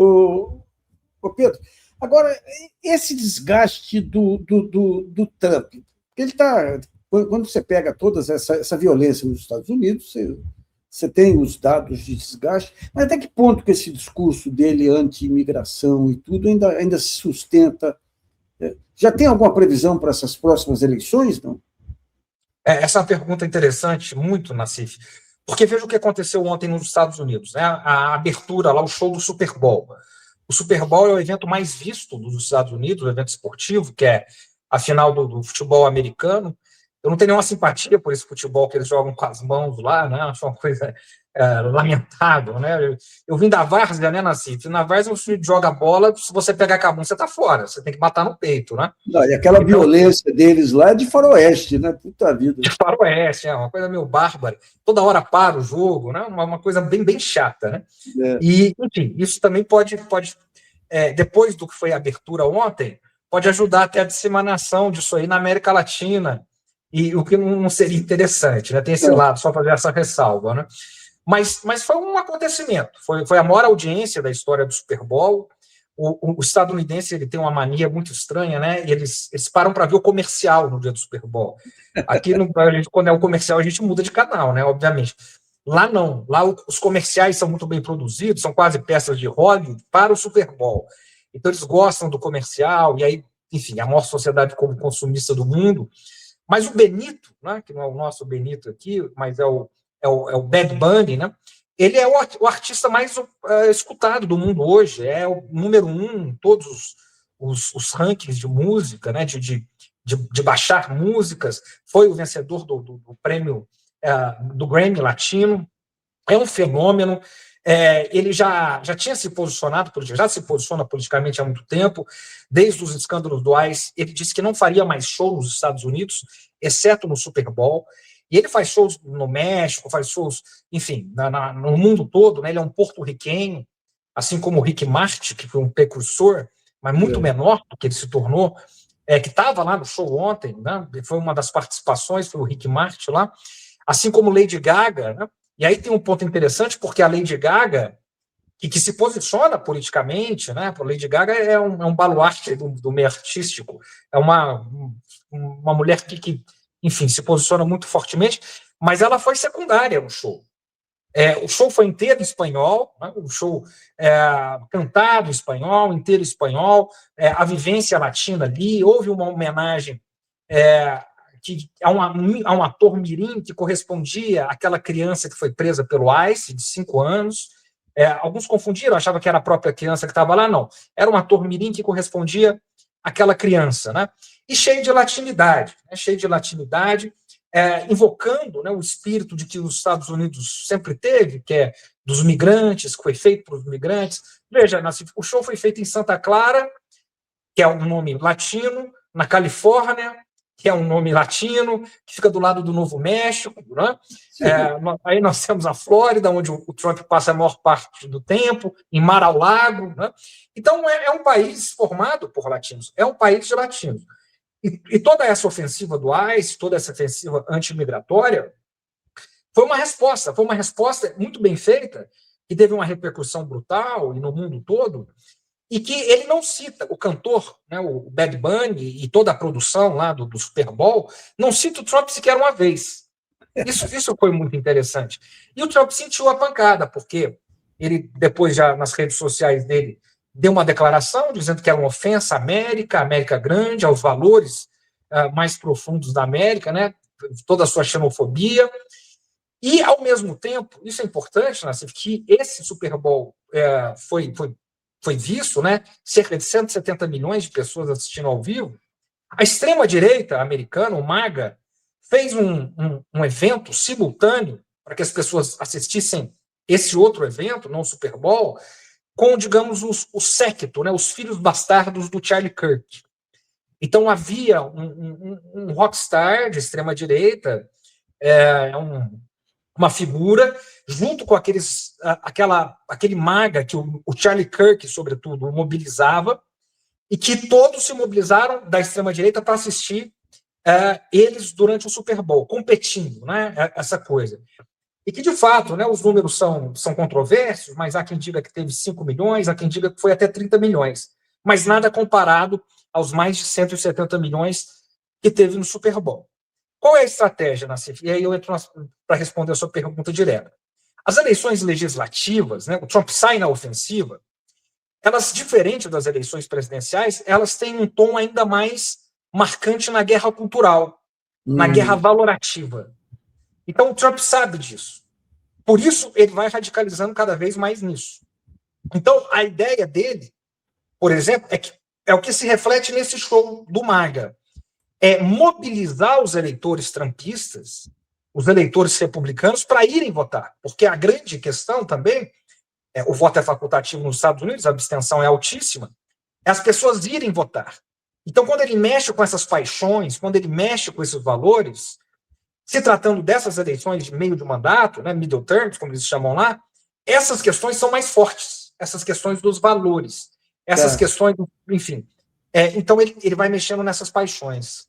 Ô Pedro, agora, esse desgaste do Trump, ele está. Quando você pega toda essa violência nos Estados Unidos, você tem os dados de desgaste, mas até que ponto que esse discurso dele anti-imigração e tudo ainda se sustenta? Já tem alguma previsão para essas próximas eleições, não? Essa é uma pergunta interessante, muito, Nassif, porque veja o que aconteceu ontem nos Estados Unidos, né? A abertura lá, o show do Super Bowl. O Super Bowl é o evento mais visto dos Estados Unidos, o evento esportivo, que é a final do futebol americano. Eu não tenho nenhuma simpatia por esse futebol que eles jogam com as mãos lá, né? Acho uma coisa lamentável, né? Eu vim da várzea, né, Nassif? Na várzea, você joga bola, se você pegar com a mão, você está fora, você tem que matar no peito, né? Não, e aquela violência deles lá é de faroeste, né? Puta vida. De faroeste, uma coisa meio bárbara. Toda hora para o jogo, né? Uma coisa bem chata, né? E, enfim, isso também pode depois do que foi a abertura ontem, pode ajudar até a disseminação disso aí na América Latina, e o que não seria interessante, né? Tem esse lado, só fazer essa ressalva, né? Mas foi um acontecimento, foi a maior audiência da história do Super Bowl. O estadunidense ele tem uma mania muito estranha, né? Eles param para ver o comercial no dia do Super Bowl. Aqui, quando é o comercial, a gente muda de canal, né? Obviamente. Lá não. Lá os comerciais são muito bem produzidos, são quase peças de Hollywood para o Super Bowl. Então, eles gostam do comercial, e aí, enfim, a maior sociedade como consumista do mundo. Mas o Benito, né, que não é o nosso Benito aqui, mas é o Bad Bunny, né? Ele é o artista mais escutado do mundo hoje, é o número 1 em todos os rankings de música, né, de baixar músicas, foi o vencedor do prêmio do Grammy Latino, é um fenômeno. Ele já tinha se posicionado, já se posiciona politicamente há muito tempo, desde os escândalos do ICE. Ele disse que não faria mais show nos Estados Unidos, exceto no Super Bowl, e ele faz shows no México, faz shows, enfim, no mundo todo, né? Ele é um porto-riquenho, assim como o Rick Martin, que foi um precursor, mas muito menor do que ele se tornou, que estava lá no show ontem, né? Foi uma das participações, foi o Rick Martin lá, assim como Lady Gaga, né? E aí tem um ponto interessante, porque a Lady Gaga, que se posiciona politicamente, né? A Lady Gaga é um baluarte do meio artístico, é uma mulher que, enfim, se posiciona muito fortemente, mas ela foi secundária no show. O show foi inteiro em espanhol, né? O show cantado em espanhol, inteiro em espanhol, a vivência latina ali, houve uma homenagem a um ator mirim que correspondia àquela criança que foi presa pelo ICE, de 5 anos. Alguns confundiram, achavam que era a própria criança que estava lá, não. Era um ator mirim que correspondia àquela criança, né? E cheio de latinidade, invocando, né, o espírito de que os Estados Unidos sempre teve, que é dos migrantes, que foi feito para os migrantes. Veja, o show foi feito em Santa Clara, que é um nome latino, na Califórnia, que é um nome latino, que fica do lado do Novo México, né? Aí nós temos a Flórida, onde o Trump passa a maior parte do tempo, em Mar-a-Lago, né? Então, é um país formado por latinos, é um país de latinos. E toda essa ofensiva do ICE, toda essa ofensiva antimigratória, foi uma resposta muito bem feita, que teve uma repercussão brutal e no mundo todo, e que ele não cita, o cantor, né, o Bad Bunny e toda a produção lá do Super Bowl, não cita o Trump sequer uma vez. Isso foi muito interessante. E o Trump sentiu a pancada, porque ele, depois, já nas redes sociais dele, deu uma declaração dizendo que era uma ofensa à América grande, aos valores mais profundos da América, né, toda a sua xenofobia. E, ao mesmo tempo, isso é importante, Nassif, que esse Super Bowl foi visto, né, cerca de 170 milhões de pessoas assistindo ao vivo. A extrema-direita americana, o MAGA, fez um evento simultâneo para que as pessoas assistissem esse outro evento, não o Super Bowl, com, digamos, o séquito, né, os filhos bastardos do Charlie Kirk. Então, havia um rockstar de extrema-direita, uma figura, junto com aquele MAGA que o Charlie Kirk, sobretudo, mobilizava, e que todos se mobilizaram da extrema-direita para assistir eles durante o Super Bowl, competindo, né, essa coisa. e que, de fato, né, os números são controversos, mas há quem diga que teve 5 milhões, há quem diga que foi até 30 milhões, mas nada comparado aos mais de 170 milhões que teve no Super Bowl. Qual é a estratégia, Nassif? E aí eu entro para responder a sua pergunta direta. As eleições legislativas, né, o Trump sai na ofensiva, elas, diferente das eleições presidenciais, elas têm um tom ainda mais marcante na guerra cultural, na guerra valorativa. Então, o Trump sabe disso. Por isso, ele vai radicalizando cada vez mais nisso. Então, a ideia dele, por exemplo, é o que se reflete nesse show do MAGA. É mobilizar os eleitores trumpistas, os eleitores republicanos, para irem votar. Porque a grande questão também, o voto é facultativo nos Estados Unidos, a abstenção é altíssima, é as pessoas irem votar. Então, quando ele mexe com essas paixões, quando ele mexe com esses valores, se tratando dessas eleições de meio de mandato, né, middle terms, como eles chamam lá, essas questões são mais fortes, essas questões dos valores, essas questões, enfim. Então, ele vai mexendo nessas paixões.